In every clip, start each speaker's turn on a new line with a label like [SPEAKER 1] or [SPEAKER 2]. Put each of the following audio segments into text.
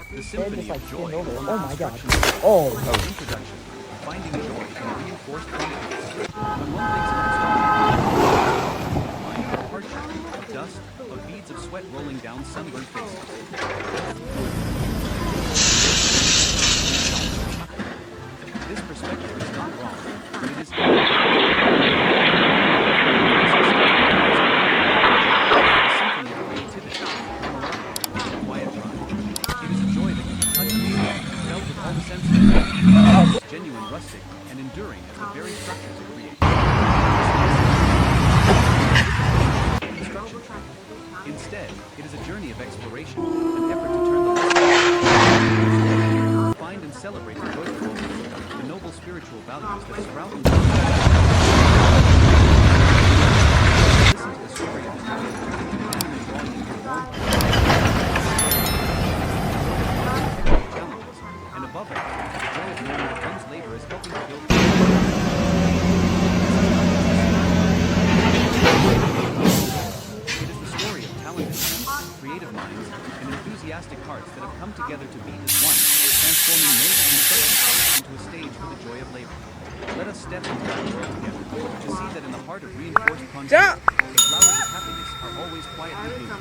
[SPEAKER 1] The
[SPEAKER 2] They're just
[SPEAKER 1] symphony
[SPEAKER 2] like
[SPEAKER 1] of joy
[SPEAKER 2] spin over.
[SPEAKER 1] along
[SPEAKER 2] Oh my god.
[SPEAKER 1] construction.
[SPEAKER 2] Oh.
[SPEAKER 1] Introduction. Finding joy in reinforced concrete. When one thinks of construction, mind of hardship, of dust, of beads of sweat rolling down sunburned faces. This perspective is not wrong, but it is symphony of creativity, quiet drive. It is a joy that can be touched, felt with all the senses, genuine, rustic, and enduring as the very structures it creates. Construction. Instead, it is a journey of exploration, an effort to turn the lesson, find and celebrate the joyful moments, the noble spiritual values that sprout and listen to the story of the challenges, and above all, the joy of knowing that one's labor is helping to build. It is the story of talented hands, creative minds, and enthusiastic hearts that have come together to beat as one, transforming major construction sites into a stage for the joy of labor. Let us step into that world together to see that in the heart of reinforced concrete, the flowers of happiness are always quietly blooming.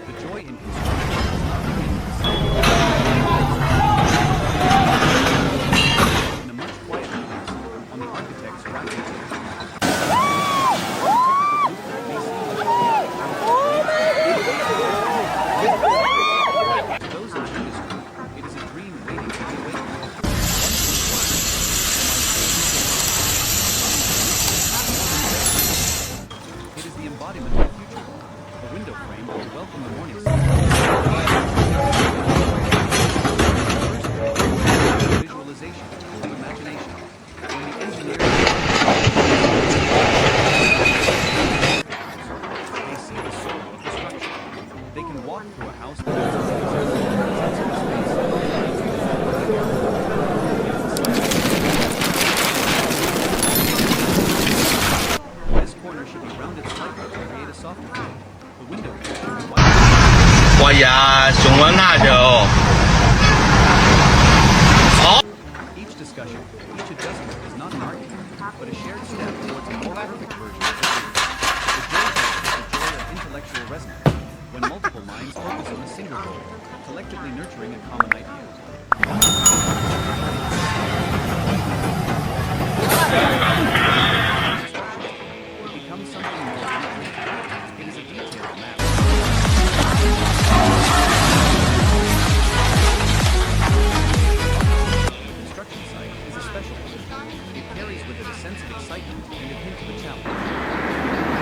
[SPEAKER 1] The joy in construction. In a much quieter place, on the architect's right hand. Those in the industry, it is a dream waiting to be awakened. It is the embodiment of the future. The window frame will welcome the morning sun. Visualization, imagination. When the engineer they see the soul of the structure. They can walk through a house that this corner should be rounded slightly to create a softer feel. The window should be wide.
[SPEAKER 3] 我呀，熊文那就。
[SPEAKER 1] Each discussion, each adjustment is not an argument, but a shared step towards a more perfect version of the joy of intellectual resonance, when multiple minds focus on a single goal, collectively nurturing a common idea. It becomes something more than a dream. It is a detailed map. Construction site is a special one. It carries with it a sense of excitement and a hint of a challenge.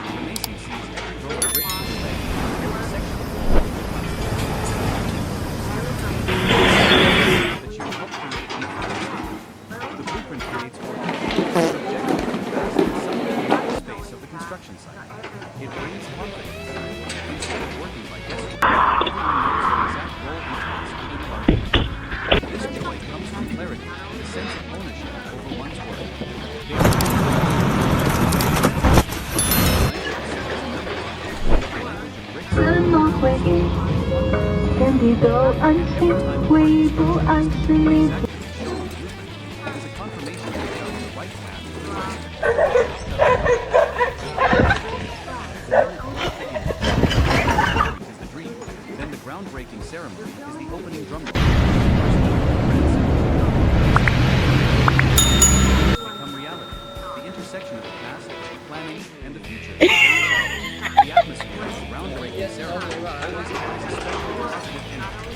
[SPEAKER 1] The mason sees every row of bricks in play, every section of wall that you help create in the blueprint creates organic, subjective, and vast and subjective space of the construction site. It brings confidence. Instead of working by guesswork, everyone knows the exact role and task within the architect. This joy comes from clarity and a sense of ownership over one's work. It is a confirmation that they are on the right path. Is the dream. Then the groundbreaking ceremony is the opening drum roll. Become reality. The intersection of the past, planning, and the future. The atmosphere of the groundbreaking ceremony always carries a special positive energy.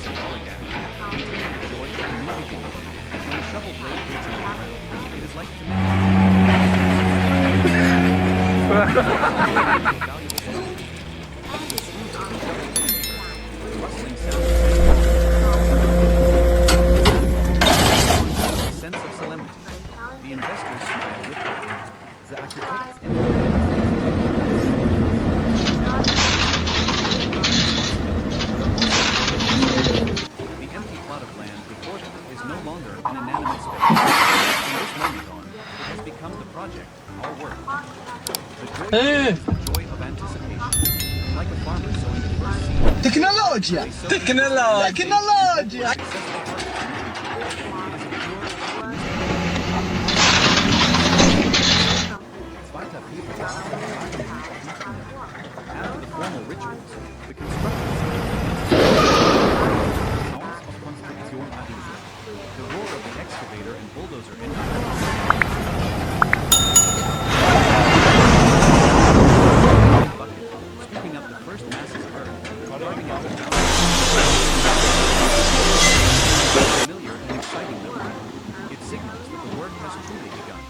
[SPEAKER 1] Symbolic act, containing the joy of a new beginning. When a shovel blade hits the ground, it is like rustling sound. Sense of solemnity. The investors smile with the architect It's the joy of anticipation. Like a farmer sowing the first seed.
[SPEAKER 2] Tecnologia!
[SPEAKER 1] They sow
[SPEAKER 2] Tecnologia! Tecnologia!
[SPEAKER 1] After the formal rituals, the construction sounds of Konstruktion Arise. The roar of the excavator and bulldozer bucket, scooping up the first masses of earth, carving out the familiar and exciting melody. It signals that the work has truly begun.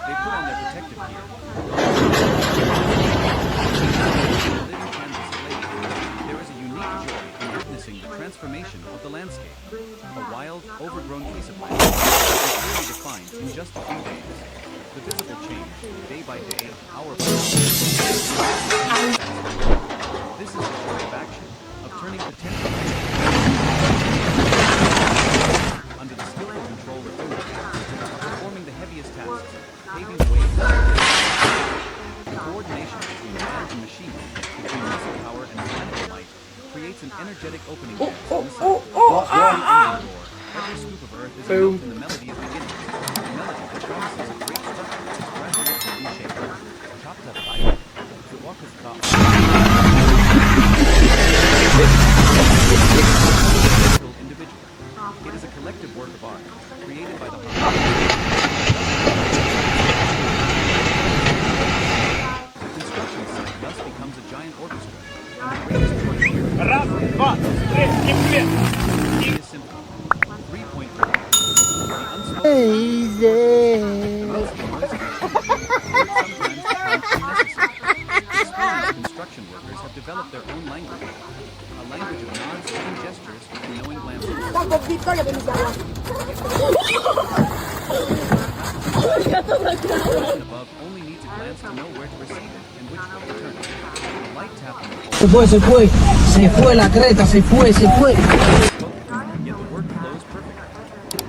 [SPEAKER 1] They put on their protective gear. There is a unique joy in witnessing the transformation of the landscape. A wild, overgrown piece of land is clearly defined in just a few days. The visible change, day by day, hour by hour. This is the joy of action, of turning potential under the skillful control of performing the heaviest tasks, paving the way for the coordination between man and machine, between muscle power and mechanical might, creates an energetic opening dance in the cycle. Every scoop of earth is a note in the melody of beginnings, a melody that promises a great structure that is gradually taking shape. Chopped up by the walk of thought. Individual. It is a collective work of art, created by the heart. The construction site thus becomes a giant orchestra, and the greatest joy here is simple. 3.4. The experienced construction workers have developed their own language, a language of nods and gestures and knowing glances. Above only needs a glance to know where to receive it and which way to turn it. A light tap on the pole.
[SPEAKER 2] Se fue la creta, se fue.
[SPEAKER 1] Yet the work flows perfectly.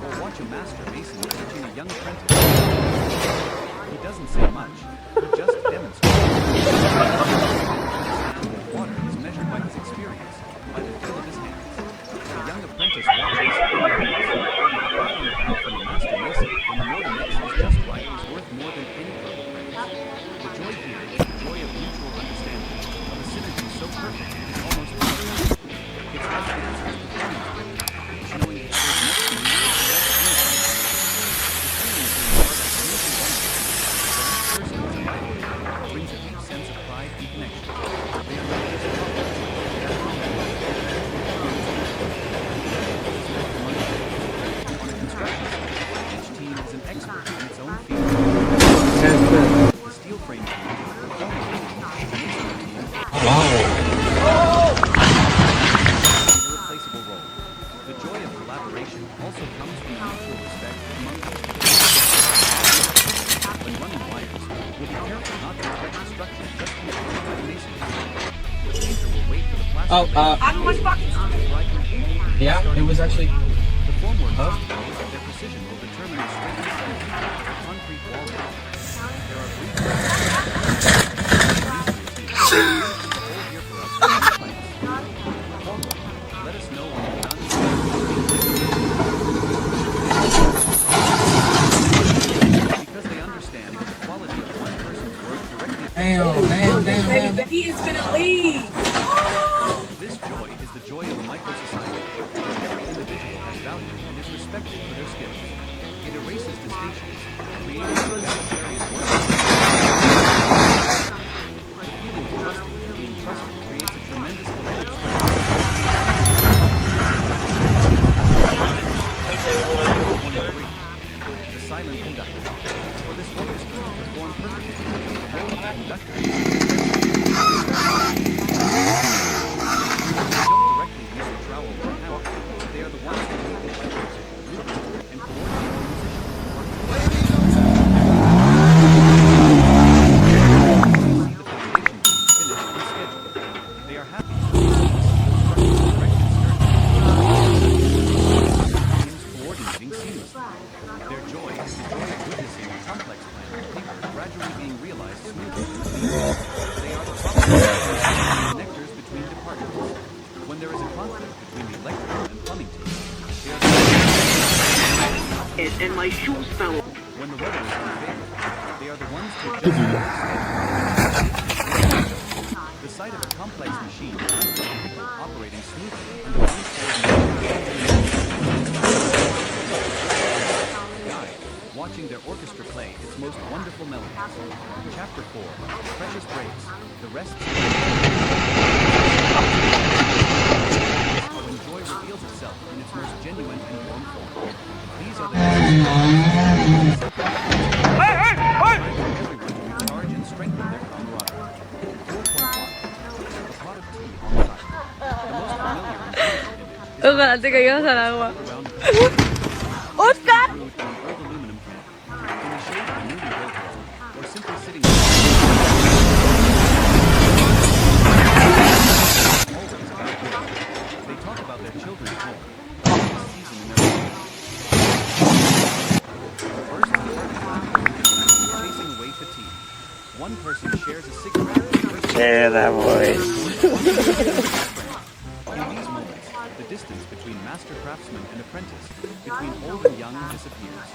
[SPEAKER 1] Or watch a master mason teaching a young apprentice. He doesn't say much, he just demonstrates. Water is measured by his experience, by the feel of his hands. The young apprentice watches from the master mason when the mortar mix is just right is worth more than any verbal praise. The joy here is the joy of mutual understanding, of a synergy so perfect it is almost perfect. It's like the answers to each knowing the other's next to me is the best unified. The feeling of being part of a moving bond. The next person is invited brings a deep sense of pride and connection. They are not just problems, they are common. On a construction site, each team is an expert in its own field. The steel frame team, the forming team, the masonry team. Irreplaceable role. The joy of collaboration also comes from mutual respect among them. When running wires, we'll be careful not to affect the structure just controlled by the masonry. The painter will wait for the plastic.
[SPEAKER 2] Yeah, it was actually.
[SPEAKER 1] The formwork systems of their precision will determine the straightness of the concrete wall. There are brief here for us. Let us know when you're done. Because they understand that the quality of one person's work directly.
[SPEAKER 2] Damn.
[SPEAKER 4] He is gonna leave.
[SPEAKER 1] This joy is the joy of a micro-society. Every individual has value and is respected for their skills. It erases distinctions, creating egalitarian work. The feeling of trusting and being trusted creates a tremendous collective The silent conductor. For this orchestra to perform perfectly, the role of the conductor is they are the ones who lead the players, and coordinate the musicians.
[SPEAKER 4] and my shoes fell off.
[SPEAKER 1] When the weather is unfavorable, they are the ones to adjust their schedule. The sight of a complex machine operating smoothly under watching their orchestra play its most wonderful melodies. Chapter 4, Precious Breaks. The rest when joy reveals itself in its most genuine and warm form. These are the everyone to recharge and strengthen their camaraderie. 4.1. The pot of tea on fire. The most familiar and beautiful image is
[SPEAKER 5] Ojalá te caigas al agua.
[SPEAKER 1] around
[SPEAKER 5] ¡Oscar!
[SPEAKER 1] brewed in an old aluminum can, in the shade of a newly built home, or simply sitting always about work. They talk about their children's home, season in their life. First, chasing away fatigue. One person shares a cigarette.
[SPEAKER 3] Yeah, that boy.
[SPEAKER 1] In these moments, the distance between master craftsman and apprentice, between old and young, disappears.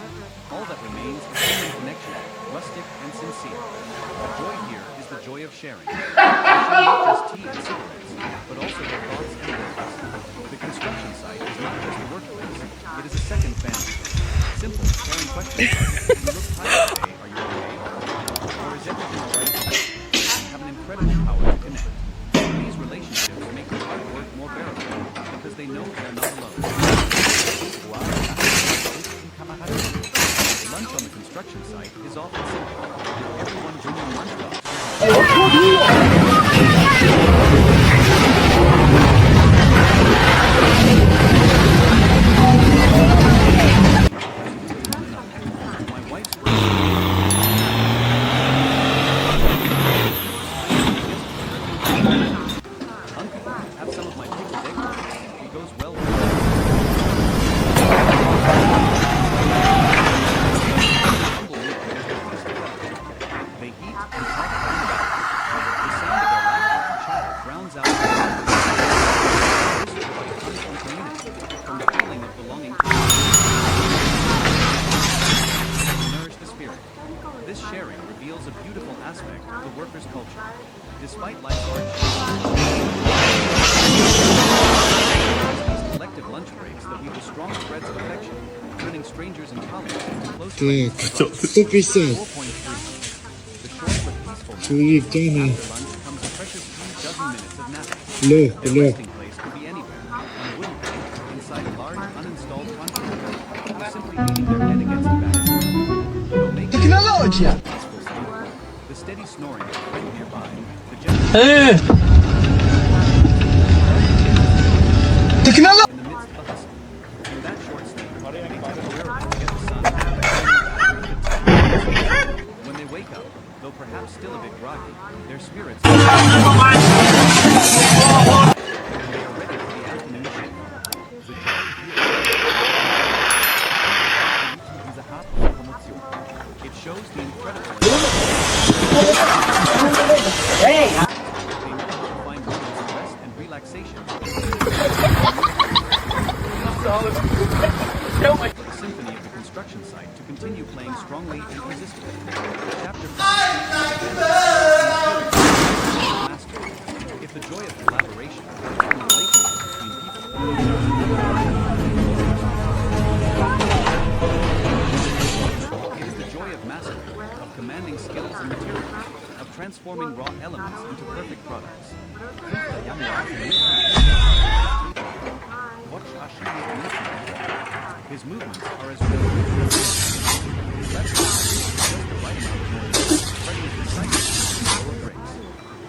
[SPEAKER 1] All that remains is human connection, rustic and sincere. The joy here is the joy of sharing. They share not just tea and cigarettes, but also their thoughts and words. The construction site is not just a workplace, it is a second family. Simple, sharing questions like, you look tired today, are you okay? Or is everything alright? Have an incredible power to connect. These relationships make the hard work more bearable because they know they're not alone. Lunch on the construction site is often simple. Everyone bringing lunchboxes. My wife's have some of my pickled eggplants. It goes well with they eat and talk about the sound of their laughter and chatter drowns out this joy comes from community, from the feeling of belonging to nourish the spirit. This sharing reveals a beautiful aspect of the workers' culture. Despite life's hardships, these collective lunch breaks that weave the strong threads of affection, turning strangers and colleagues into close friends.
[SPEAKER 6] 100%.
[SPEAKER 1] 4.3. The short but peaceful
[SPEAKER 6] So you've done
[SPEAKER 1] after
[SPEAKER 6] it.
[SPEAKER 1] lunch comes a precious few dozen minutes of napping.
[SPEAKER 6] Look,
[SPEAKER 1] Their
[SPEAKER 6] look.
[SPEAKER 1] resting place could be anywhere, on a wooden plank, inside a large uninstalled concrete building, or simply leaning their head against a back door. Though making
[SPEAKER 2] Tecnologia!
[SPEAKER 1] peaceful sleep, the steady snoring of a friend nearby, the gentle
[SPEAKER 2] Tecnologia!
[SPEAKER 1] in the midst of the hustle. In that short sleep, they temporarily forget the sun. When they wake up, though perhaps still a bit groggy, their spirits and they are ready for the afternoon shift. The it shows the incredible they know how to find moments of rest and relaxation. The symphony of the construction site to continue playing strongly and persistently. Chapter 5. Master. If the joy of collaboration and relationship between people. It is the joy of mastery, of commanding skills and materials, of transforming raw elements into perfect products. Watch Ashi's his movements are as real.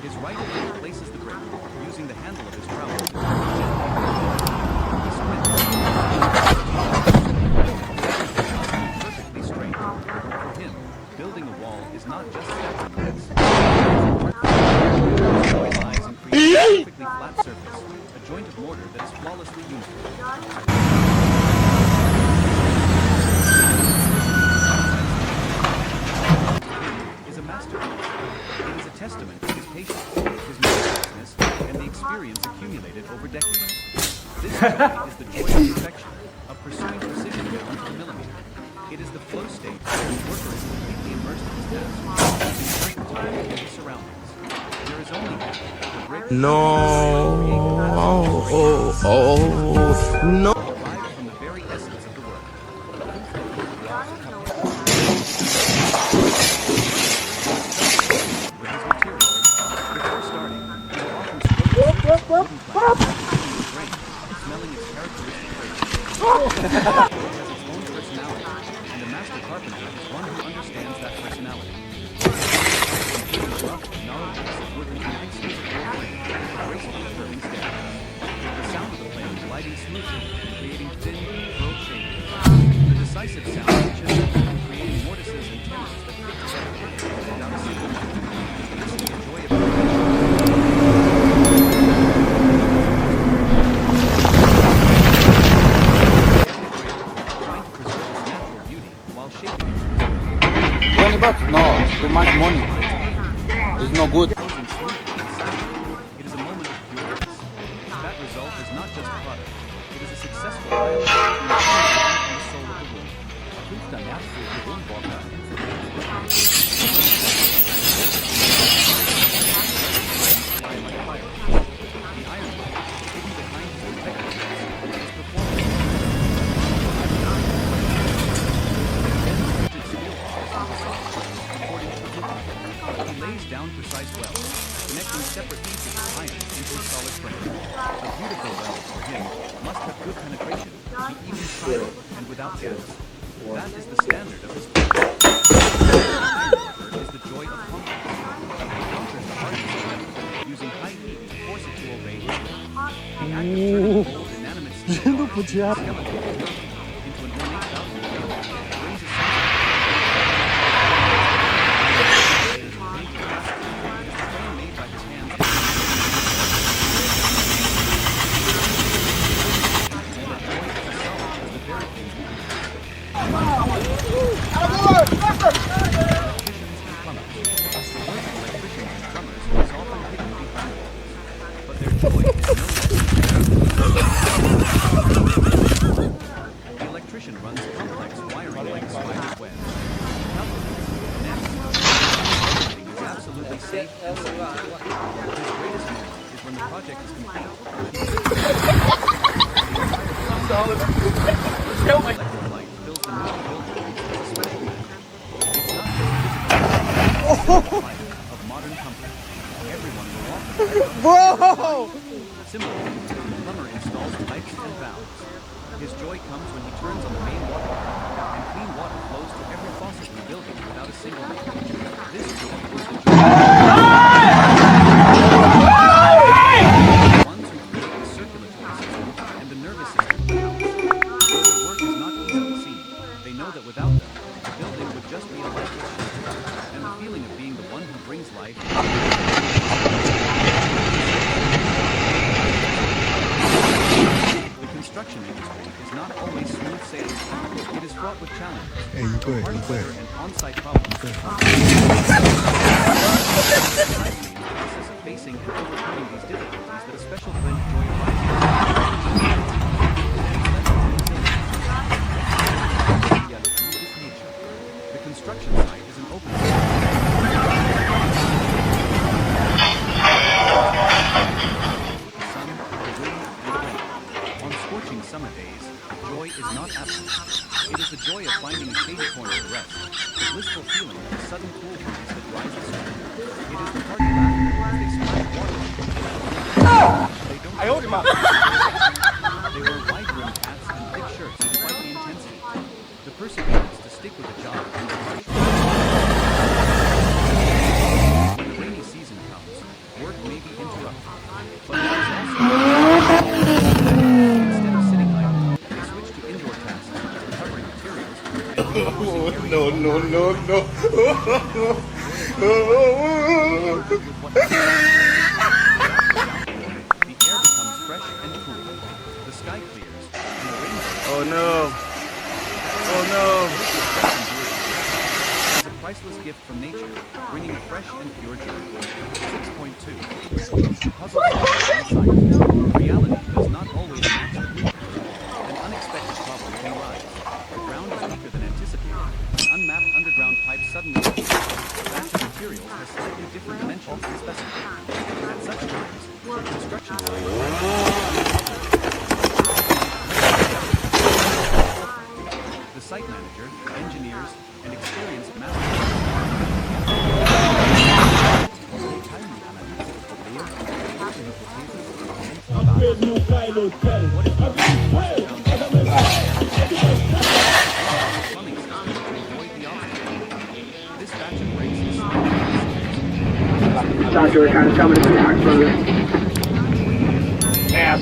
[SPEAKER 1] His right hand places the brake, using the handle of his trowel. Perfectly straight. For him, building a wall is not just stacking bricks. It lies in creating a perfectly flat surface, a joint of mortar that is flawlessly uniform. Is a masterpiece. It is a testament to his patience, his meticulousness, and the experience accumulated over decades. This joy is the joy of perfection, of pursuing precision down to the millimeter. It is the flow state where the worker is completely immersed in his task, losing track of time and his surroundings. There is only the brick
[SPEAKER 3] No.
[SPEAKER 1] derived from the very essence of the work. Proof that he draws with his materials. Before starting, he will often stroke the surface of wooden planks, feeling the grain, smelling its characteristic fragrance. It has its own personality, and the master carpenter is one who understands that personality. The rough, gnarled piece of wood can be exquisite wood, gracefully curving stems. The sound of the plane gliding smoothly, creating thin, curled shading. The decisive sound of chisel, creating mortises and tenons that fit together without a single line. This is the joy of trying to preserve its natural beauty while shaping it.
[SPEAKER 2] 20 bucks? No, too much money. It's no good.
[SPEAKER 1] Closing smoothly and silently. It is a moment of pure bliss. That result is not just a product. It is a successful dialogue between the mind and the soul of the wood. Proof danach für die Wohnbauer the ironwork, hidden behind his effectiveness, is performing according to the blueprint. He lays down precise welds, connecting separate pieces of iron into a solid frame. A beautiful weld for him must have good penetration, be even silent and without gaps. That is the standard of his project. The ironworker is the joy of concrete. He conquers the hardness of metal, using high heat to force it to obey his will. The act of turning cold, inanimate steel skeleton into an ornate fountain brings a sense of made by his hands. The very things we do. Electricians and plumbers. The work of electricians and plumbers is often hidden behind walls, but their joy is no less. The electrician runs complex wiring like spider webs. Calculates, connects. Everything is absolutely safe and scientific. His greatest moment is when the project is complete. Electric light fills the new building as a special manner. It's not just physical light of modern comfort. Everyone will walk. Similarly, the plumber installs pipes and valves. His joy comes when he turns on the main water valve, and clean water flows to every faucet in the building without a single leak. This joy is the joy of ones who create the circulatory system and the nervous system. Though their work is not easily seen, they know that without them, the building would just be a lifeless shelter, and the feeling of being the one who brings life. The construction industry is not always smooth sailing. It is fraught with challenges, hard weather and on-site problems. The process of facing and overcoming these difficulties that a special blend of joy arises. The construction site is an open scorching summer days, joy is not absent. It is the joy of finding a shady corner to rest, the blissful feeling of the sudden cool breeze that rises through. It is the hearty laughter as they splash water. They don't They wear wide-brimmed hats and thick shirts despite the intensity. The perseverance to stick with the job and the harsh. When the rainy season comes, work may be interrupted. But there is also
[SPEAKER 3] No.
[SPEAKER 1] The air becomes fresh and cool. The sky clears, and the rainbow.
[SPEAKER 3] Oh no.
[SPEAKER 1] Is a priceless gift from nature, bringing fresh and pure joy. 6.2. Puzzle solving. Reality does not always match the blueprint. An unexpected problem may rise. The ground is weaker than anticipated. Construction site. The site manager, engineers, and experienced plumbing system to avoid the obstacle. This batch of brakes is
[SPEAKER 4] Doctor, we're kind of coming to the back, brother.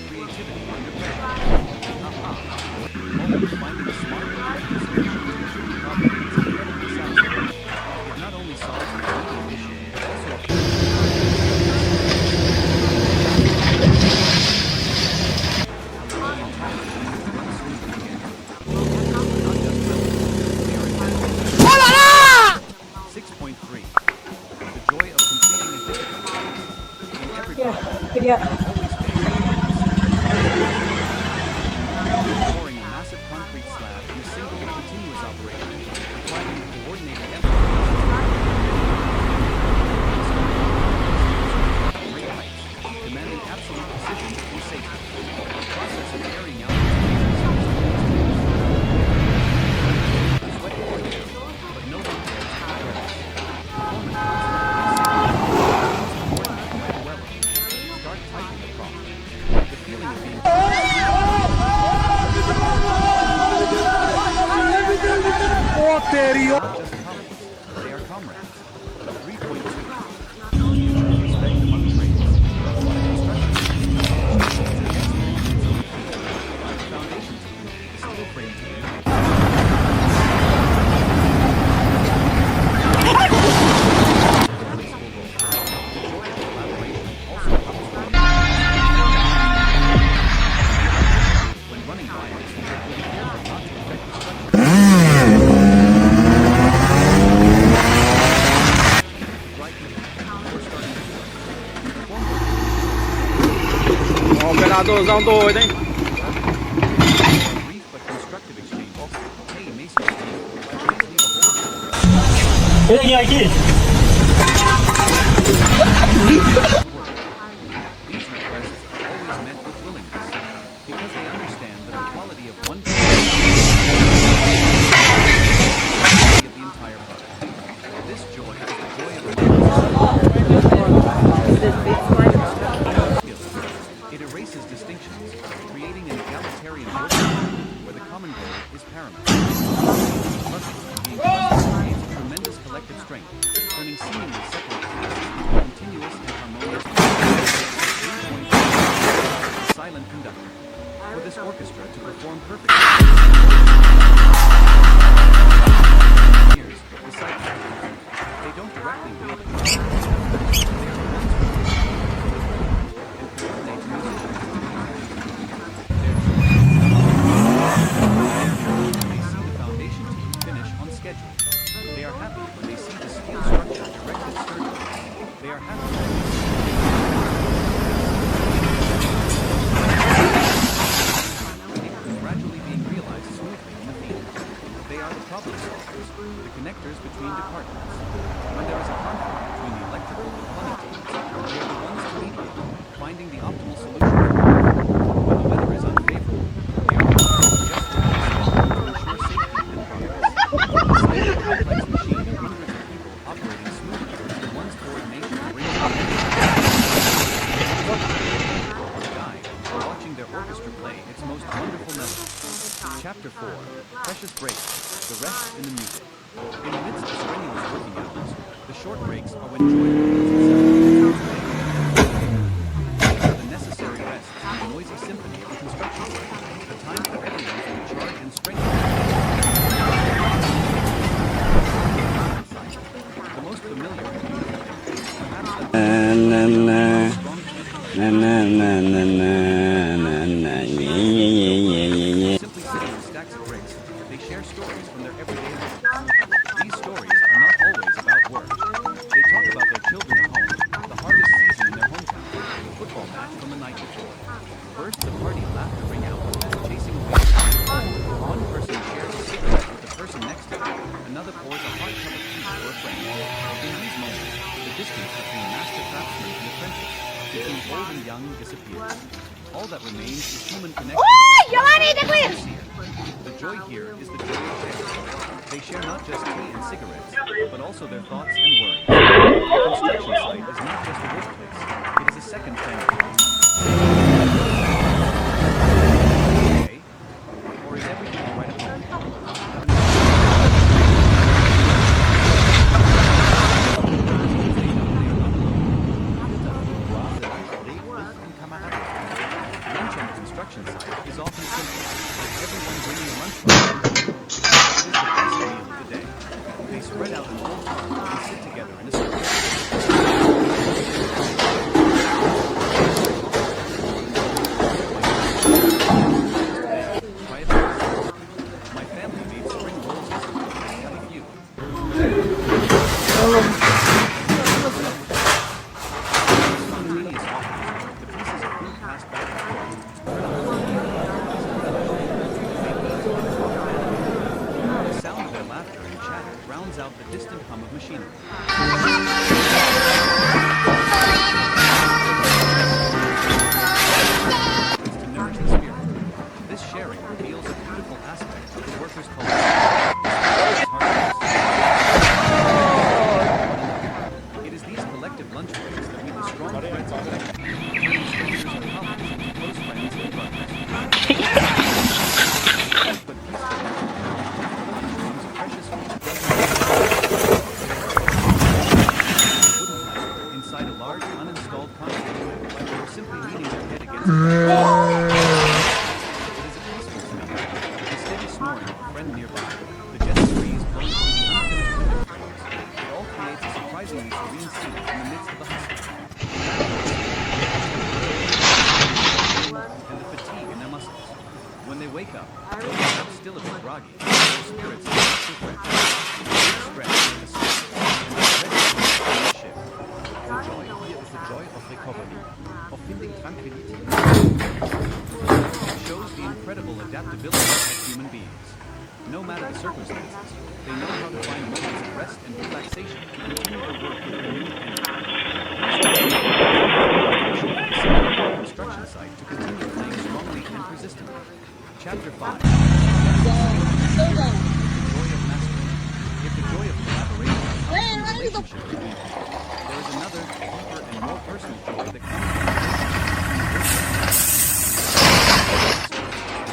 [SPEAKER 1] creativity under pressure. Aha. Always finding a smart and creative solution to a tricky problem is incredibly satisfying. It not only solves an immediate issue, but also allows the entire machine to run smoothly again. Not just relevant, they are invaluable. 6.3. The joy of completing a difficult task. In every project, there are always phases of pouring a massive concrete slab in a single continuous operation, requiring coordinated effort. Great heights, demanding absolute precision and safety. The process of carrying out these phases is sweat ordinary, but no one cares to progress. Performance constantly right well. Start typing the prompt. The feeling of being not just colleagues, they are comrades. 3.2. Respect among trades. The construction foundation team, the steel frame team. When running wires, be careful not to affect the structure. Brightly, before starting to work.
[SPEAKER 2] Operadorão doido, hein?
[SPEAKER 1] Brief but constructive exchange. Hey, Mason, please leave a hole.
[SPEAKER 3] Ele aqui.
[SPEAKER 1] These requests are always met with willingness, because they understand that the quality of one piece of the entire product. This joy is the joy of it erases distinctions, creating an egalitarian work where the common goal is paramount. Being trusted creates a tremendous collective strength, turning seemingly separate tasks into continuous and harmonious. Silent conductor. For this orchestra to perform perfectly. Here's the site. They don't directly wield the drum. They are the ones who and coordinate musicians. Their joy. They see the foundation team finish on schedule. They are happy when they see the steel structure erected sturdily. They are happy when they see gradually being realized smoothly in the field. They are the problem solvers, the connectors between departments. When there is a conflict between the electrical and plumbing teams, they are the ones to mediate, finding the optimal solution. When the weather is unfavorable, they are the ones to adjust the to ensure safety and progress. Beside the complex machine and hundreds of people operating smoothly, the one's coordination brings the guide, watching their orchestra play its most wonderful melody. Chapter 4. Precious breaks. The rest in the music. In the midst of strenuous working hours, the short breaks are when joy reveals itself. These are the necessary rests in the noisy symphony of the construction site. A time for everyone to recharge and strengthen. The most familiar and beautiful thing is perhaps the strong simply sitting on stacks of bricks, they share stories from their everyday lives. These stories are not always about work. They talk about their children at home, the harvest season in their hometown, the football match from the night before. Bursts of hearty laughter ring out as chasing away. One person shares a cigarette with the person next to them, another pours a hot cup of tea for a friend. In these moments, the distance between master craftsmen and apprentice, between old and young disappear. All that remains is human connection.
[SPEAKER 5] ¡Uy! ¡Giovanni, te cuidas!
[SPEAKER 1] The joy here is the joy of sharing. They share not just tea and cigarettes, but also their thoughts and worries. The construction site is not just a workplace, it is a second family. Okay? Or is everything all right at home? Lunch on the construction site is often simple, with everyone bringing lunch from home. It is the best meal of the day. They spread out an old table and sit together in a circle. Try it first. My family made spring rolls yesterday. Have a few. Spontaneous offering, the pieces of food passed back and forth. The sound of their laughter and chatter drowns out the distant hum of machinery. It's to nourish the spirit. This sharing reveals a beautiful aspect of the workers' culture. It is these collective lunch breaks that weave the strong threads of connection, turning strangers and colleagues into close friends and brothers. But peaceful, becomes a precious feast wooden plank inside a large uninstalled concrete, like they were simply leaning their head against it. It is a peaceful smell, the steady snoring of a friend nearby, the gentle breeze blowing through the unfinished window frames. It all creates a surprisingly serene scene in the midst of the hustle. And the fatigue in their muscles. When they wake up, though perhaps still a bit groggy, their spirits are not refreshed. Deep stretch in the sleep, and they're ready for the final shift. The joy here is the joy of recovery, of finding tranquility. It shows the incredible adaptability of human beings. No matter the circumstances, they know how to find moments of rest and relaxation to continue their work with renewed energy. Construction site to continue playing strongly and persistently. Chapter 5. The joy of mastery. If the joy of collaboration and relationship is weak, there is another, deeper and more personal joy that comes from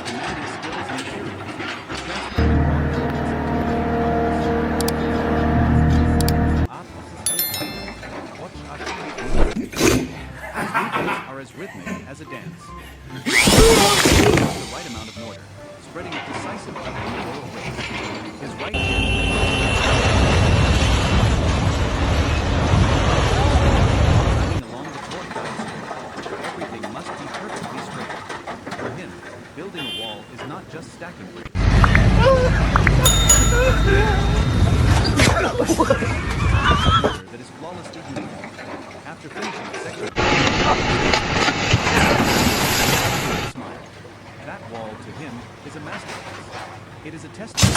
[SPEAKER 1] demanding skills and experience. Are as rhythmic as a dance. The right amount of mortar, spreading a decisive cut in the row of bricks. His right hand running along the floor guides. Everything must be perfectly straight. For him, building a wall is not just stacking bricks. That is flawlessly uniform. After finishing the section, smile. That wall to him is a masterpiece. It is a testament.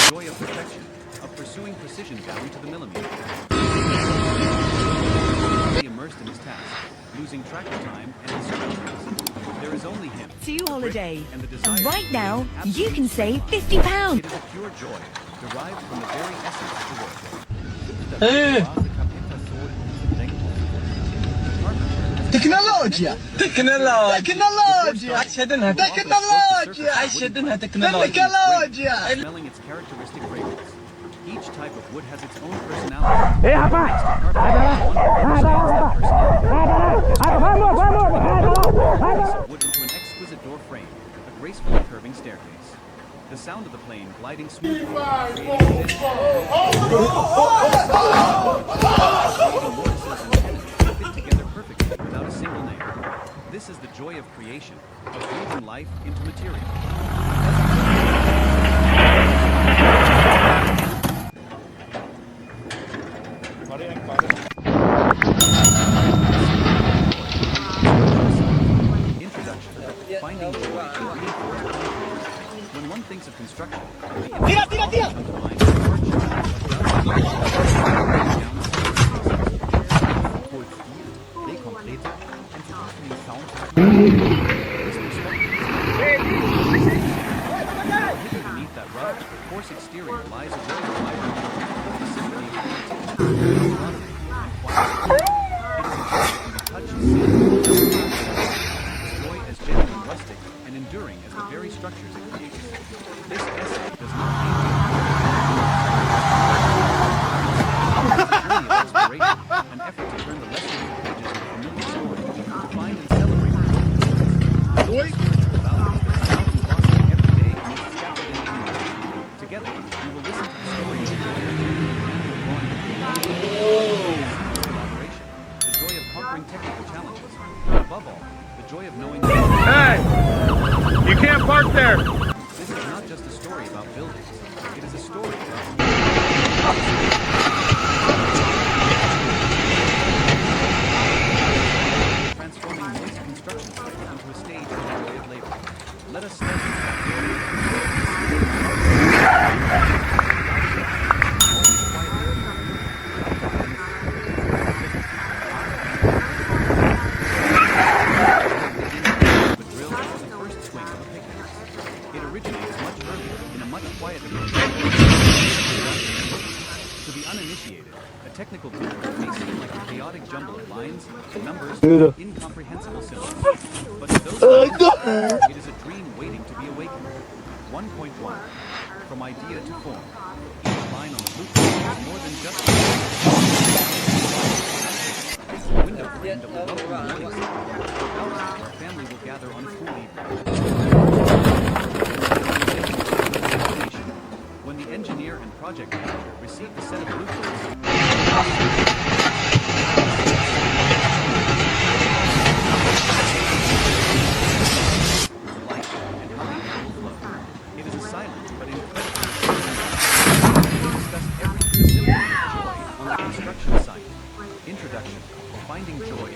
[SPEAKER 1] Joy of perfection, of pursuing precision down to the millimeter. Immersed in his task, losing track of time and his surroundings. There is only him.
[SPEAKER 6] To holiday.
[SPEAKER 1] And the desire
[SPEAKER 6] And right now,
[SPEAKER 1] to be
[SPEAKER 6] you can save
[SPEAKER 1] absolutely
[SPEAKER 6] £50.
[SPEAKER 1] It is a pure joy, derived from the very essence of the work.
[SPEAKER 2] تكنولوجيا عشدنها تكنولوجيا
[SPEAKER 1] Smelling its characteristic fragrance. Each type of wood has its own personality. Wood into an exquisite door frame, a gracefully curving staircase. The sound of the plane gliding smoothly, fit together perfectly without a single nail. This is the joy of creation, of breathing life into material. Introduction. Finding joy in reinforced concrete. When one thinks of construction, the image comes to mind is hardship, of dust, Hidden beneath that rough, coarse exterior lies a very vibrant symphony of creativity, and quiet. It is a joy that can be touched, seen, joy as genuine, rustic, and enduring as the very structures it creates. This essay does not aim to a journey of exploration, an effort to turn the lesser-known pages of a familiar story, to find and celebrate the spiritual values that come out in blossoming every day amidst scaffolding and ignorance. Together, we will listen to the story of joy, collaboration, the joy of conquering technical challenges, and above all, the joy of knowing that
[SPEAKER 6] You can't park there!
[SPEAKER 1] this is not just a story about buildings. It is a story about transforming moist construction sites into a stage for the joy of labor. Let us step into that the drill is the first swing of a pickaxe. It originates much earlier in a much quieter to the uninitiated, a technical blueprint may seem like a chaotic jumble of lines, numbers, and incomprehensible symbols. But to those it is a dream waiting to be awakened. 1.1. From idea to form. Each line on the blueprint is more than just a window frame that will welcome the morning sun. Our family will gather on a cool evening. When the engineer and project manager receive the set of blueprints, light and how the air will flow. It is a silent but incredible we discuss every facility of joy on the construction site. Introduction. Finding joy in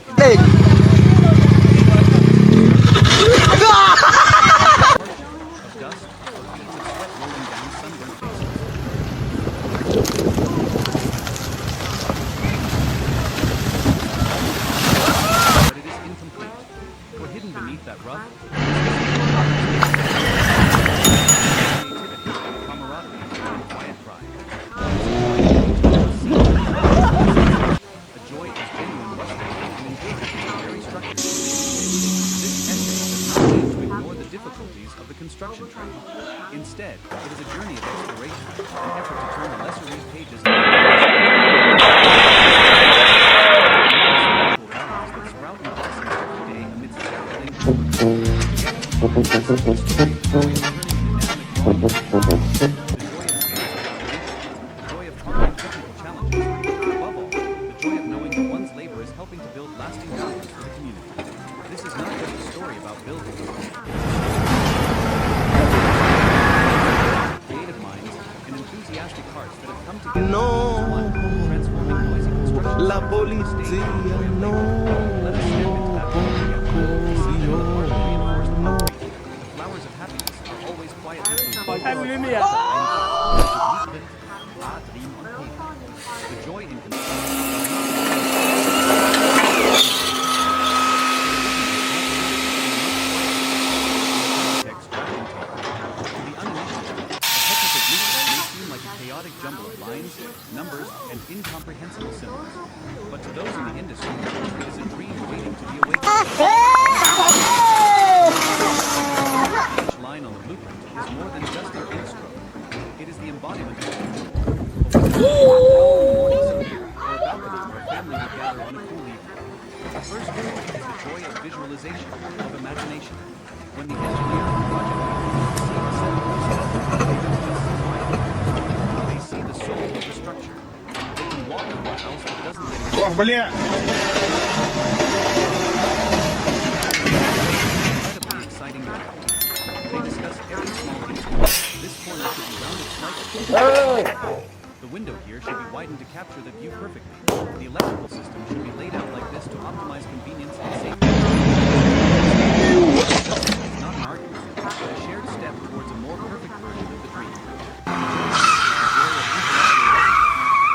[SPEAKER 1] of dust or beads of sweat rolling down sunburned faces. But it is incomplete. For hidden beneath that rough, creativity, camaraderie, and quiet pride. A joy is genuine, rustic, and enduring to the very structure. This essay does not aim to ignore the difficulties of the construction trade. Instead, it is a journey of exploration, an effort to turn the lesser-read pages of the values that sprout and blossom every day amidst scaffolding. The joy of conquering technical challenges, above all, the joy of knowing that one's labor is helping to build lasting values for the community. This is not just a story about buildings. Creative minds and enthusiastic hearts that have come together as one, transforming noisy construction sites into a stage for the joy of labor. Let us step into that world together to see that the heart of reinforced concrete, the flowers of happiness are always quietly blooming. The joy in chaotic jumble of lines, numbers, and incomprehensible symbols. But to those in the industry, it is a dream waiting to be awakened. Each line on the blueprint is more than just an ink stroke. It is the embodiment of future. Or a balcony where a family will gather on a cool evening. The first joy is the joy of visualization, of imagination. When the engineer and project they see the soul of the structure. They can walk into a house that doesn't exist. Incredibly exciting work. They discuss every small detail. This corner should be rounded slightly. The window here should be widened to capture the view perfectly. The electrical system should be laid out like this to optimize convenience and safety. It's not an argument, but a shared step towards a more perfect version of the dream.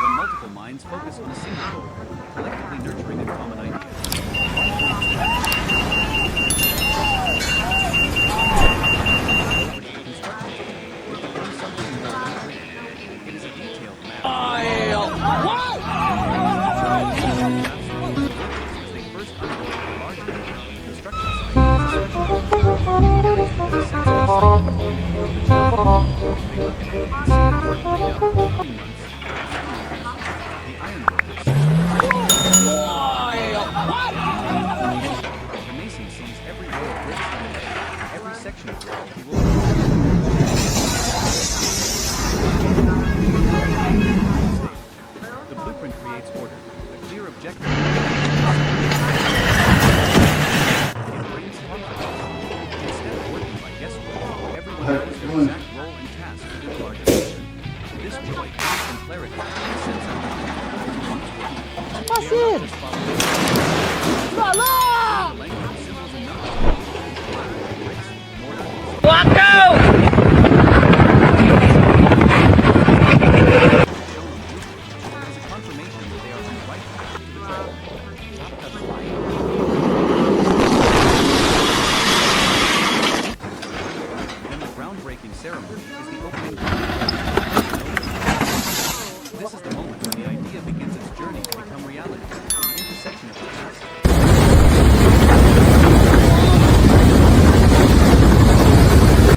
[SPEAKER 1] When multiple minds focus on a single goal, collectively nurturing a common idea. The mason sees every row of bricks he makes, every section of wall he will The blueprint creates order, a clear objective. It brings confidence. Instead of working by guesswork, everyone knows their exact role and task within the larger picture. This joy comes from clarity and a sense of language, symbols, and numbers. Bricks, mortar, as a confirmation that they are on the right path to the treasure. Then the groundbreaking ceremony is the opening. This is the moment when the idea begins its journey to become reality. The intersection of the past.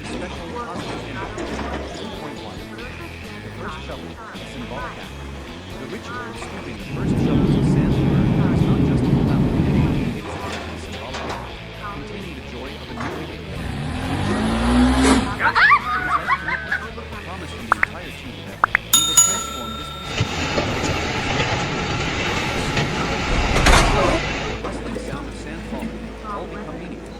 [SPEAKER 1] Special positive ending. 2.1. The first shovel, a symbolic act. The ritual of scooping the first shovels of sand and earth is not just a formality, it is a deeply symbolic act, containing the joy of a new beginning. A promise from the entire team that we will transform this piece of the rustling sound of sand falling all become meaningful.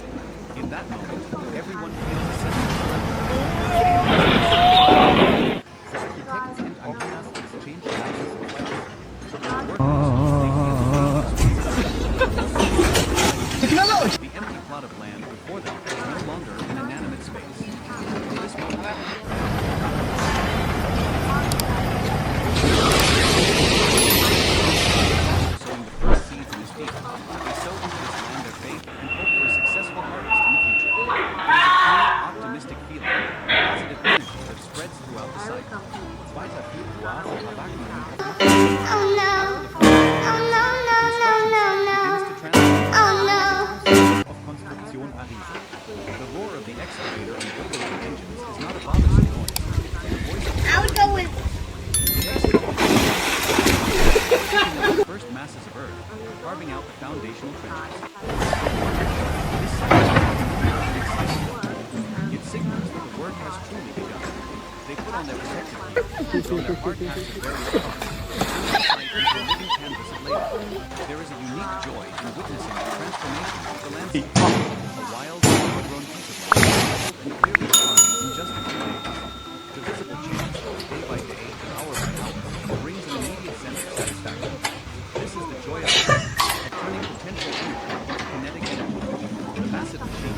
[SPEAKER 1] In that moment, everyone feels a sense of architects and engineers exchange glances of pleasure. The empty plot of land before them is no longer an inanimate space. In this moment, sowing the first seeds in his field, they sow into this land their faith and hope for a successful harvest in the future. It is a clear, optimistic feeling, a positive energy that spreads throughout the site. The roar of the excavator and wiggle of the engines is not a bothersome noise.
[SPEAKER 5] I would go with.
[SPEAKER 1] Picking up the first masses of earth, carving out the foundational trenches. This it signals that the work has truly begun. They put on their protective gear, throw their hard hats of various colors, and into a living canvas of labor. There is a unique joy in witnessing the transformation of the landscape. A wild, overgrown piece of land, and clearly defined in just a few days. The visible change, day by day, hour by hour, brings an immediate sense of satisfaction. This is the joy of turning potential energy into kinetic energy. The massive machine,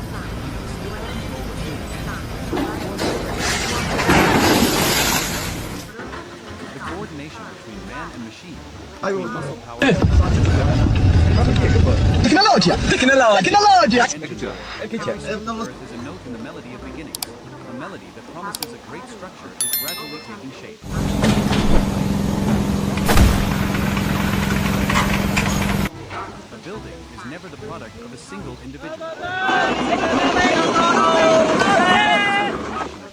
[SPEAKER 1] the coordination between man and machine, between muscle power
[SPEAKER 2] Tecnologia!
[SPEAKER 1] Every earth is a note in the melody of beginnings, a melody that promises a great structure is gradually taking shape. A building is never the product of a single individual.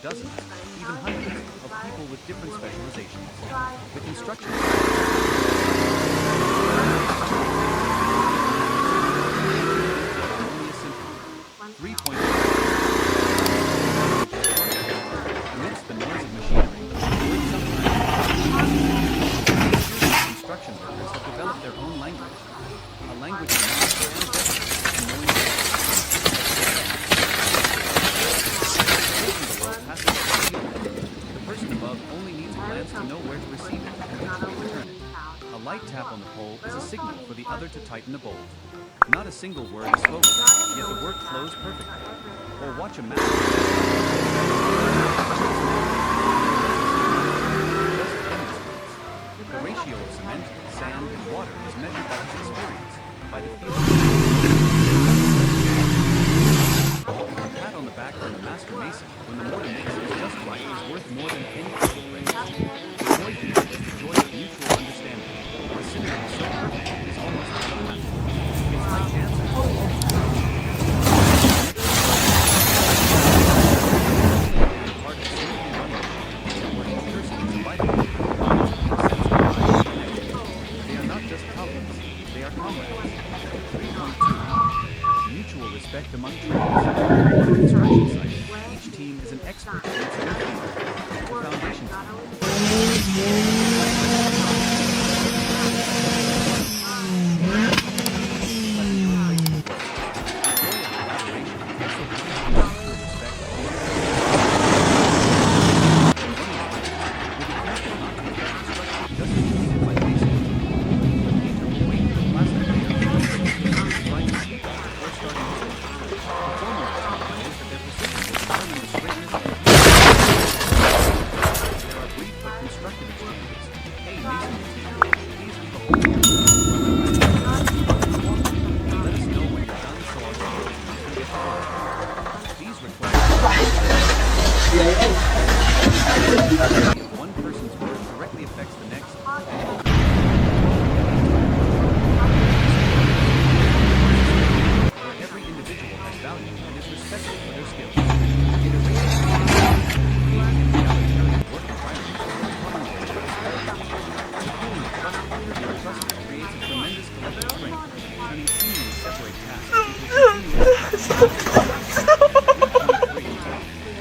[SPEAKER 1] Dozens, even hundreds, of people with different specializations. The construction only a symphony. 3 points. Amidst the noise of machinery, construction workers have developed their own language. A language of master and destiny, and knowing the world passes through the person above only needs a glance to know where to receive it and which way to return it. A light tap on the pole is a signal for the other to tighten the bolt. Not a single word is spoken, yet the work flows perfectly. Or watch a map. The ratio of cement, sand, and water is measured by his experience, by the feeling. A pat on the back from the master mason when the mortar mix is just right is worth more than any public praise. The joy here is the joy of mutual understanding. The synergy is so perfect it is almost telepathic. It's like dancing. mason material, these leave a hole in the let us know when you're done so our skills can get to work. These require one person's work directly affects the next. Where every individual has value and is respected for their skills. It erases egalitarian work environment for common goals. Being trusted creates a tremendous collective strength, turning seemingly separate tasks into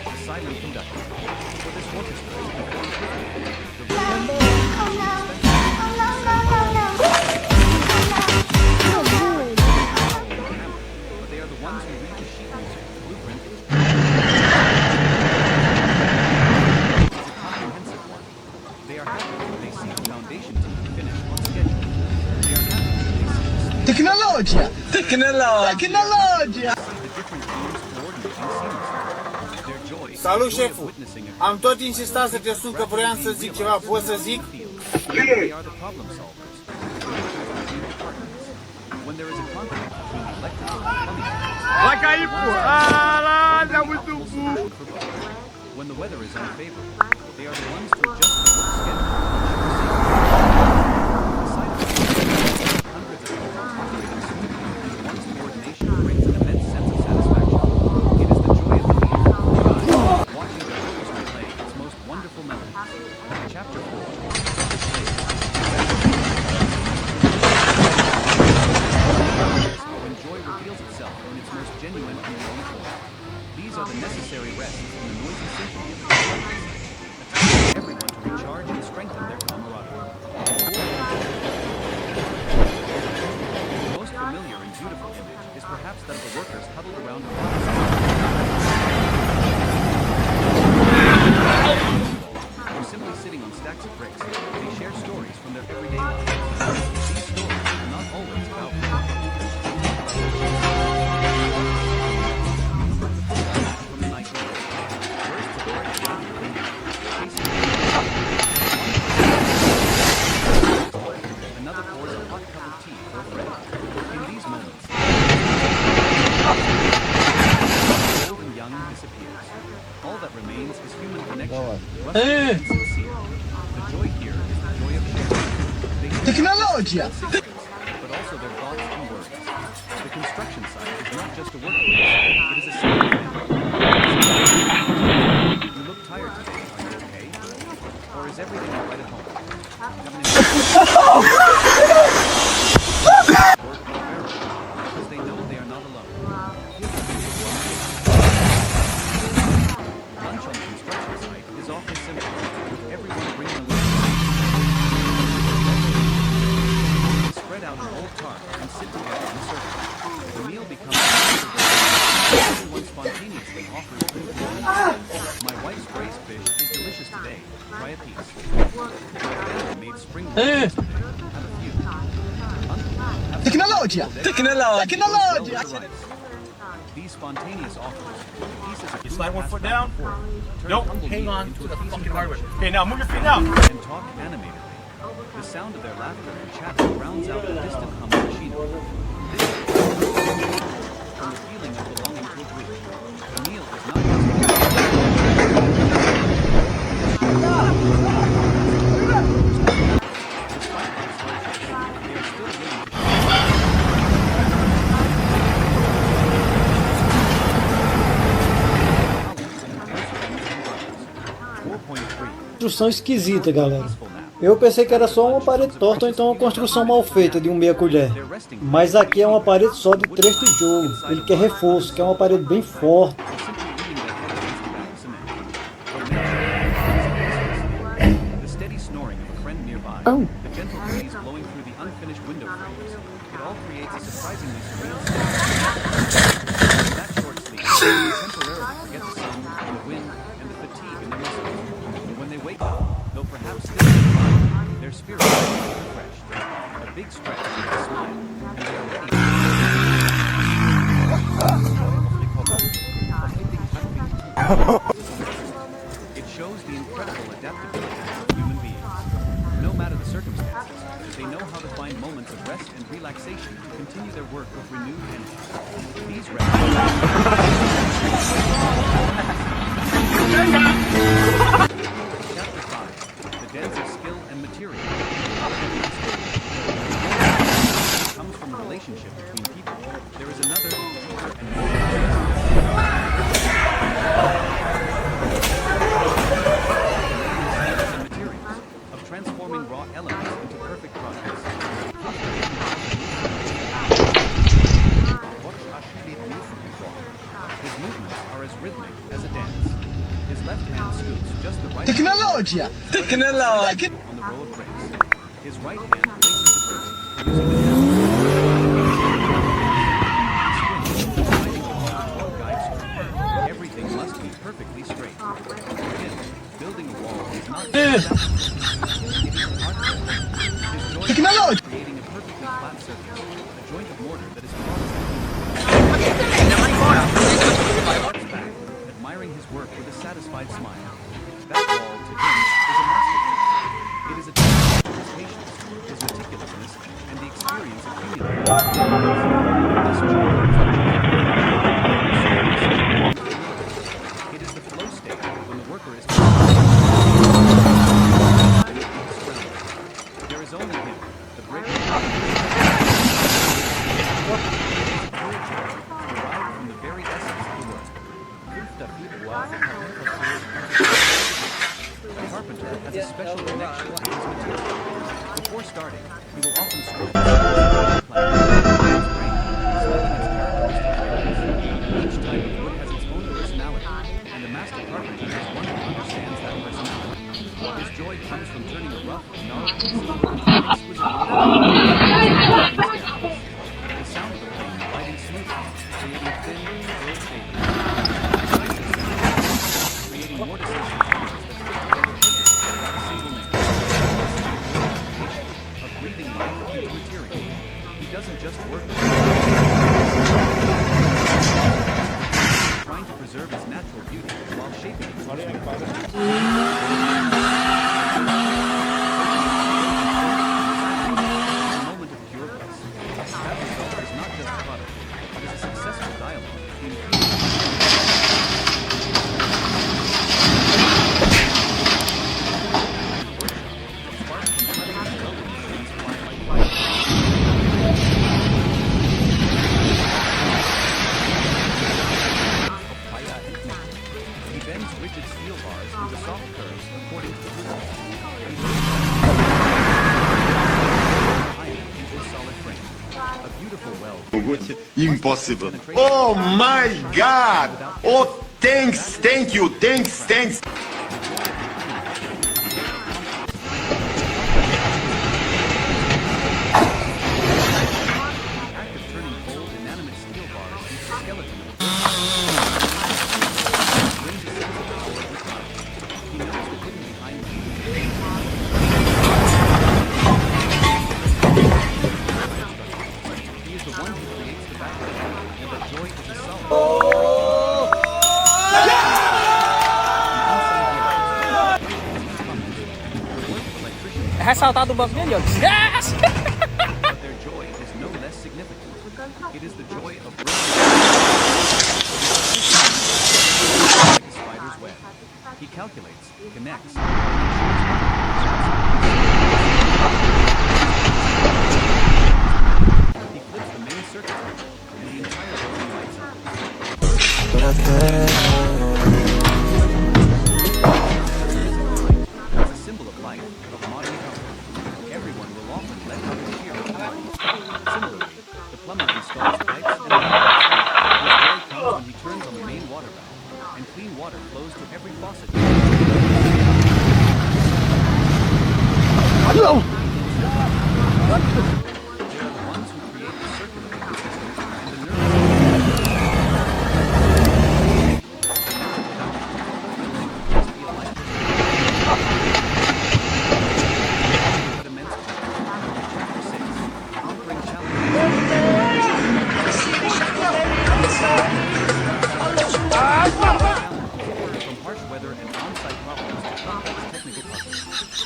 [SPEAKER 1] the silent conductor. For this orchestra is performed perfectly. But they are the ones who read the sheet music, blueprint. It's a comprehensive one. They are happy when they see the foundation team finish on schedule. They are happy when they see the
[SPEAKER 2] Tecnologia! Tecnologia!
[SPEAKER 1] the different teams coordinating seamlessly. Their joy is
[SPEAKER 2] Salut,
[SPEAKER 1] the joy of
[SPEAKER 2] șeful!
[SPEAKER 1] witnessing a
[SPEAKER 2] Am tot insistat să te sun că vreau să zic ceva. Poți să zic?
[SPEAKER 1] They are the problem solvers. When there is a conflict between the electrical and plumbing teams,
[SPEAKER 6] Like aí, pô. Ah, lá, tá muito burro.
[SPEAKER 1] when the weather is unfavorable, they are the ones to adjust the work schedule. Hundreds of people operating smoothly, and one's coordination brings an immense sense of satisfaction. It is the joy of the game. Watching the orchestra play its most wonderful melodies. Chapter 4. When joy reveals itself in its most genuine and warm form. These are the necessary rests in the noisy symphony of the construction site, everyone to recharge and strengthen their camaraderie. The most familiar and beautiful image is perhaps that of the workers huddled around a or simply sitting on stacks of bricks. They share stories from their everyday lives. These stories are not always about work. From the night before, bursts of art another pours a hot cup of tea for a friend. In these moments, old and young disappears. All that remains is human connection, rustic and sincere. The joy here is the joy of sharing. They share
[SPEAKER 2] Tecnologia!
[SPEAKER 1] but also their thoughts and words. The construction site is not just a workplace, it is a secret family. You look tired today, are you okay? Or is everything all right at home? Because they know they are not alone. Lunch on the construction site is often simple, with everyone bringing a lunch. Spread out an old tarp and sit together in a circle. The meal becomes everyone spontaneously offers food. My wife's braised fish is delicious today. Try a piece. My family made spring rolls yesterday. Have a few. Uncle,
[SPEAKER 2] Tecnologia! Tecnologia!
[SPEAKER 1] these spontaneous offers, pieces of
[SPEAKER 6] You
[SPEAKER 1] food
[SPEAKER 6] slide one
[SPEAKER 1] passed
[SPEAKER 6] foot
[SPEAKER 1] back
[SPEAKER 6] down.
[SPEAKER 1] and forth, turn
[SPEAKER 6] Nope,
[SPEAKER 1] tumbleweed
[SPEAKER 6] hang on
[SPEAKER 1] into
[SPEAKER 6] to
[SPEAKER 1] a
[SPEAKER 6] the
[SPEAKER 1] feast
[SPEAKER 6] fucking
[SPEAKER 1] of
[SPEAKER 6] hardware.
[SPEAKER 1] fellowship.
[SPEAKER 6] Okay, now move your feet now.
[SPEAKER 1] And talk animatedly. The sound of their laughter and chatter drowns out the distant hum of machinery. This from the feeling of belonging to a group. The meal is not despite these hardships, they are still willing to
[SPEAKER 7] Construção esquisita, galera. Eu pensei que era só uma parede torta ou então uma construção mal feita de um meia colher. Mas aqui é uma parede só de 3 tijolos. Ele quer reforço, quer uma parede bem forte.
[SPEAKER 1] The steady snoring of a friend nearby, the gentle breeze blowing through the unfinished window frames, it all creates a surprisingly serene state. In that short sleep, they temporarily forget the sun, the wind, and the fatigue in their muscles. But when they wake up, though perhaps still inclined, their spirits are refreshed. A big stretch and a smile, and they are ready. It shows the incredible adaptability of human beings. No matter the circumstances, circumstances, they know how to find moments of rest and relaxation to continue their work with renewed energy. These rest Chapter 5. The Dance of Skill and Material. Comes from a relationship between people. There is another, deeper and materials of transforming raw elements into perfect products. His movements are as rhythmic as a dance. His left hand scoops just the right
[SPEAKER 2] Tecnologia! Tecnologia!
[SPEAKER 1] on the row of bricks. His right hand places the bricks using the everything must be perfectly straight. For him, building a wall is not just it is an art form. His joint is creating a perfectly flat surface, a joint of mortar that is admiring his work with a satisfied smile. That wall, to him, is a masterpiece. It is a testament to his patience, his meticulousness, and the experience accumulated. This joy is the it is the flow state when the worker is there is only him, the brick derived from the very essence of the work. The carpenter has a special connection to his material. Before starting, he will often stroke the brain, smelling its characteristic fragrance. Each type of wood has its own personality, and the master carpenter is one who understands that personality. His joy comes from turning a rough, gnarled piece of wood into an exquisite the sound of the plane gliding smoothly, creating thin, curled shavings, creating mortisation tones that fit together perfectly without a single nail. Of breathing life into material. He doesn't just work with trying to preserve its natural beauty while shaping it.
[SPEAKER 8] Impossible. Oh my God! Oh, thanks, thank you, thanks.
[SPEAKER 9] É ressaltado o banco dele, ó. Yes!
[SPEAKER 1] But their joy is no less significant. It is the joy of like a spider's web. He calculates, connects, he flips the main circuit breaker, and the entire building lights up. It's a symbol of life, of modern comfort. Everyone will often let out a cheer at the Similarly, the plumber installs pipes and valves. His joy comes when he turns on the main water valve, and clean water flows to every faucet. They are the ones who create the circulating system and the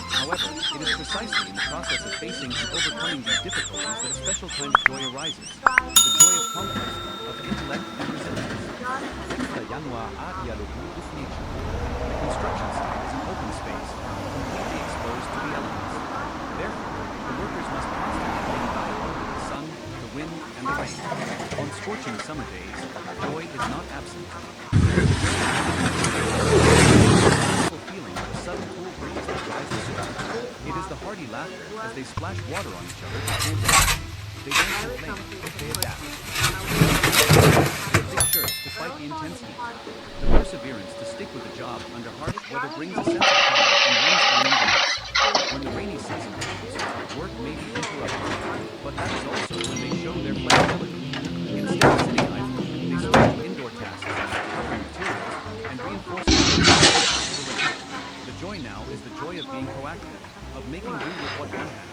[SPEAKER 1] However, it is precisely in the process of facing and overcoming these difficulties that a special kind of joy arises. The joy of conquest, of intellect and resilience. The construction site is an open space, completely exposed to the elements. Therefore, the workers must constantly be invaluable to the sun, the wind, and the rain. On scorching summer days, joy is not absent. Feeling of a sudden cool breeze that drives the city. It is the hearty laughter as they splash water on each other to cool down. They don't complain, they adapt. Their thick shirts to fight the intense heat. The perseverance to stick with the job under harsh weather brings a sense of pride and one's own endurance. When the rainy season comes, work may be interrupted, but that is also when they show their flexibility. Instead of sitting idle, they switch to indoor tasks like covering materials and reinforcing the joy now is the joy of being proactive, of making do with what one has.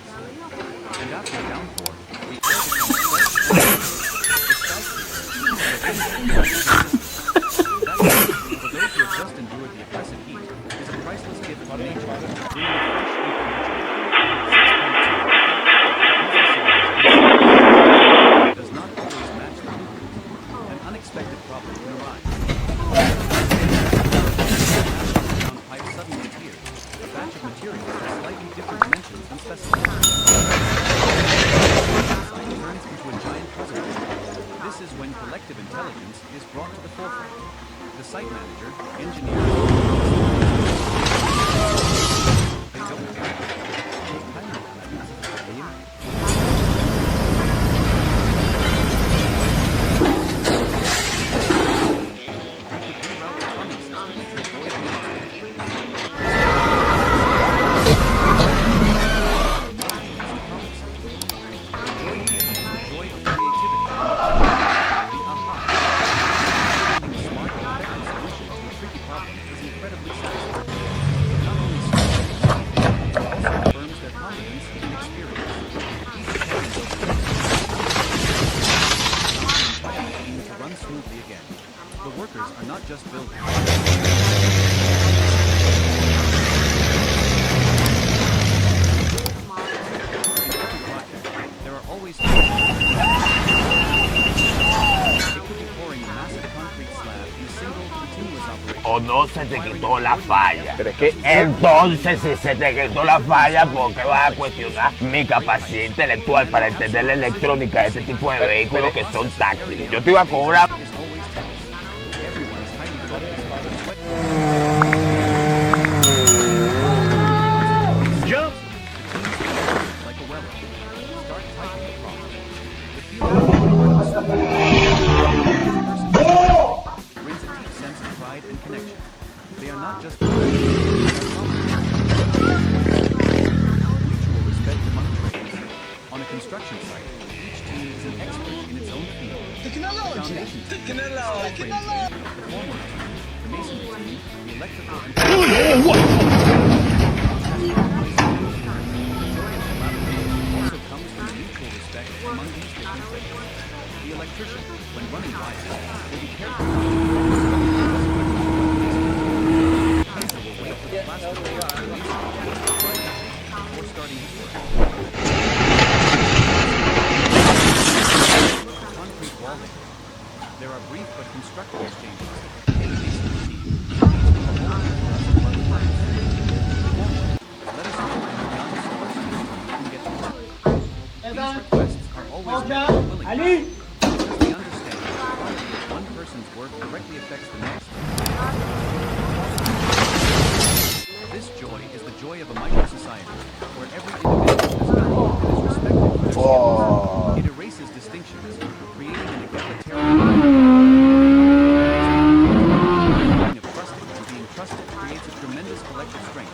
[SPEAKER 1] And after a downpour, the air becomes fresh and clear. The sky clears. That gift, for those who have just endured the oppressive heat, is a priceless gift from nature, bringing a fresh leap of energy. 6.2. Does not always match the movement. An unexpected problem can arise. Pipe suddenly appears. A batch of materials with slightly different dimensions than specified. Turns into a giant puzzle. This is when collective intelligence is brought to the forefront. The site manager, engineer, they don't care. Just building. There are always it could be pouring a massive concrete slab in a single continuous operation.
[SPEAKER 3] O no se te quitó la falla. Pero es que entonces si se te quitó la falla, ¿por qué vas a cuestionar mi capacidad intelectual para entender la electrónica de este tipo de vehículos que son táctiles? Yo te iba a cobrar.
[SPEAKER 6] Jump!
[SPEAKER 1] Like a well. Start typing the prompt. The feeling brings a deep sense of pride and connection. They are not just mutual respect among trades. On a construction site, each team is an expert in its own field. The foundation team, the steel frame team, the formwork team, the masonry team, the electrical and also comes from mutual respect among these different trades. The electrician, when running wires, will be careful will wait for the plastic to release before starting his work. Concrete walling. There are brief but constructive exchanges. In the masonry team, let us know in your young source you can get to work. These requests are always met willingly, because they understand that the quality of one person's work directly affects the next. This joy is the joy of a micro-society, where every individual is valued and is respected for their skills. It erases distinctions, creating an egalitarian feeling of trusting and being trusted creates a tremendous collective strength.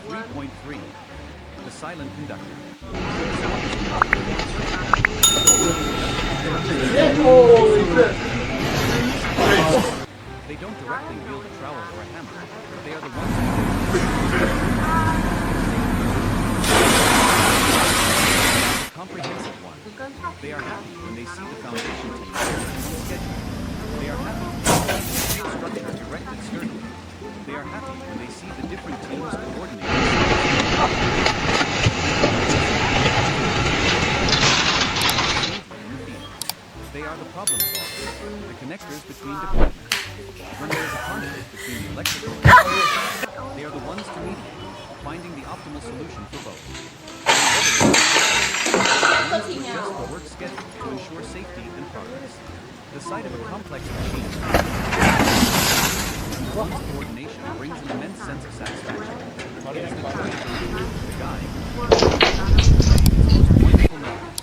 [SPEAKER 1] 3.3. The silent conductor. They don't directly wield a trowel or a hammer. They are the ones who comprehensive one. They are happy when they see the foundation team on schedule. They are happy when they see the structure erected sturdily. They are happy when they see the different between departments. When there is a conflict between the electrical and mechanical, they are the ones to mediate, finding the optimal solution for both. Adjust the work schedule to ensure safety and progress. The sight of a complex machine one's coordination brings an immense sense of satisfaction. It is the joy of the guide. Wonderful knowledge.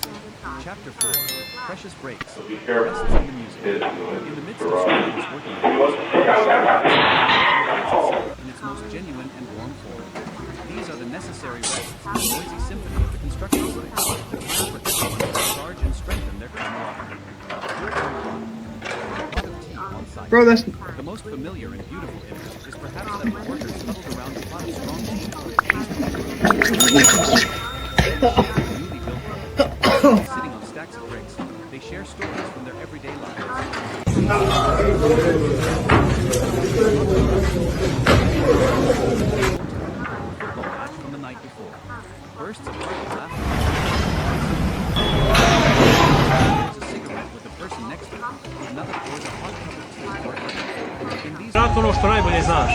[SPEAKER 1] Chapter 4. Precious Breaks. Rests in the music. In the midst of students working hours, in its most genuine and warm form. These are the necessary rests in the noisy symphony of the construction site. The time for everyone to recharge and strengthen their camaraderie.
[SPEAKER 6] Bro, that's
[SPEAKER 1] The most familiar and beautiful image is perhaps that of workers huddled around a pot of strong tea. Newly built building. Sitting on stacks of bricks, they share stories from their everyday lives. Football match from the night before. Bursts of hearty laughter. There's a cigarette with the person next to them. Another pours a hot cup of tea for a friend. In these
[SPEAKER 6] vjerojatno ono što najbolje znaš.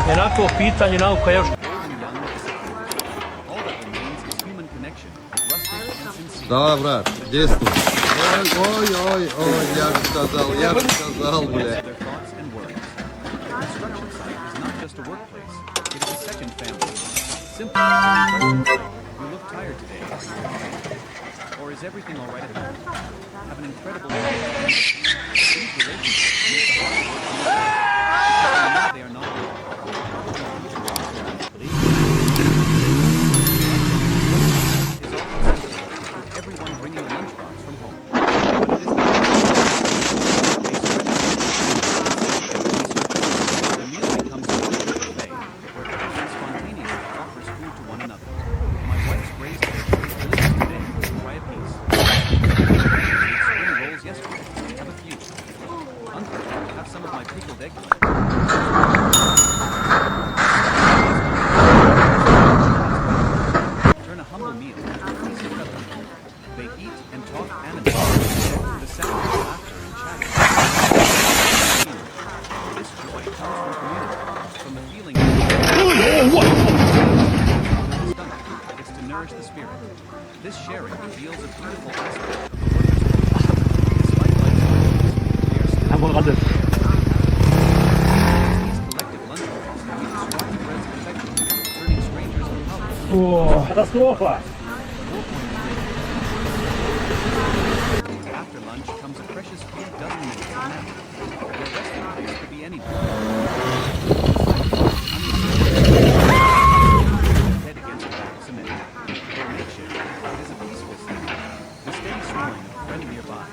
[SPEAKER 6] Jednako pitanje nauka još.
[SPEAKER 1] old and young disappear. All that remains is human connection, rustic and sincere.
[SPEAKER 10] Да, брат, действуй. Ой, я же сказал, бля.
[SPEAKER 1] Their thoughts and words. The construction site is not just a workplace, it is a second family. Simply questions like, you look tired today, are you okay? Or is everything all right at home? Have an incredible day. These relationships make the hard work easier. They are not wrong. Is often sensible, with everyone bringing a lunchbox from home. But it is the meal becomes a social buffet, where everyone spontaneously offers food to one another. My wife's braised fish is delicious today. Try a piece. Spring rolls yesterday. Have a few. Uncle, have some of my pickled eggplant. Turn a humble meal into a feast of fellowship. They eat and talk animatedly. The sound of laughter and chatter. This joy comes from community, from the feeling of it's to nourish the spirit. This sharing reveals a beautiful aspect of the workers' despite life challenges, they are still these collective lunchbreaks can be the strong threads of affection, turning strangers into colleagues.
[SPEAKER 6] Катастрофа!
[SPEAKER 1] After lunch comes a precious few dozen minutes of nap. Their resting place could be anywhere. Head against a block of cement. For makeshift, it is a peaceful sleep. The steady snoring of a friend nearby.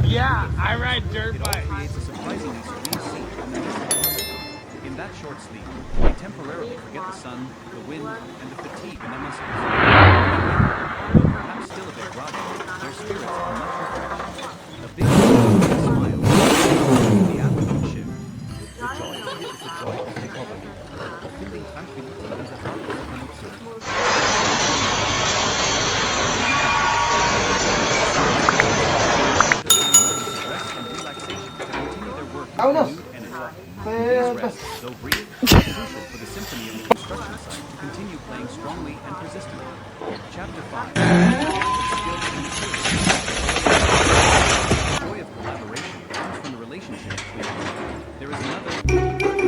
[SPEAKER 6] Yeah, I ride dirt
[SPEAKER 1] It all creates a surprisingly serene scene in the distance. In that short sleep, they temporarily forget the sun, the wind, and the fatigue in their muscles. Though perhaps still a bit groggy, their spirits are much refreshed. A big smile. The afternoon shift. The joy is the joy of recovery. Feeling tranquility in the heart of an observer. Rest and relaxation to continue their work with renewed energy. These rests, though brief, are crucial for the symphony of the construction site to continue playing strongly and persistently. Chapter 5. The joy of collaboration comes from the relationship between them. There is another,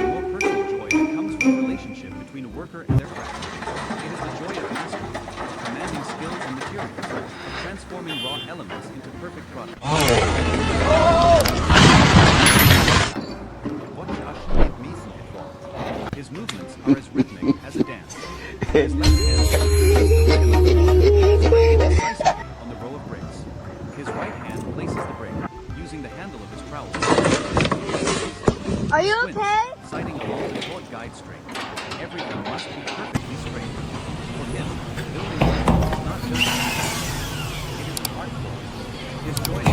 [SPEAKER 1] more personal joy that comes from the relationship between a worker and their craft. It is the joy of mastery, of commanding skills and materials, of transforming raw elements into perfect products. His movements are as rhythmic as a dance. His left hand decisively on the row of bricks. His right hand places the brick, using the handle of his trowel.
[SPEAKER 5] Are you
[SPEAKER 1] Squints,
[SPEAKER 5] okay?
[SPEAKER 1] sighting along the taut guide string. Everything must be perfectly straight. For him, building a wall is not just a task. It is an art form. His joy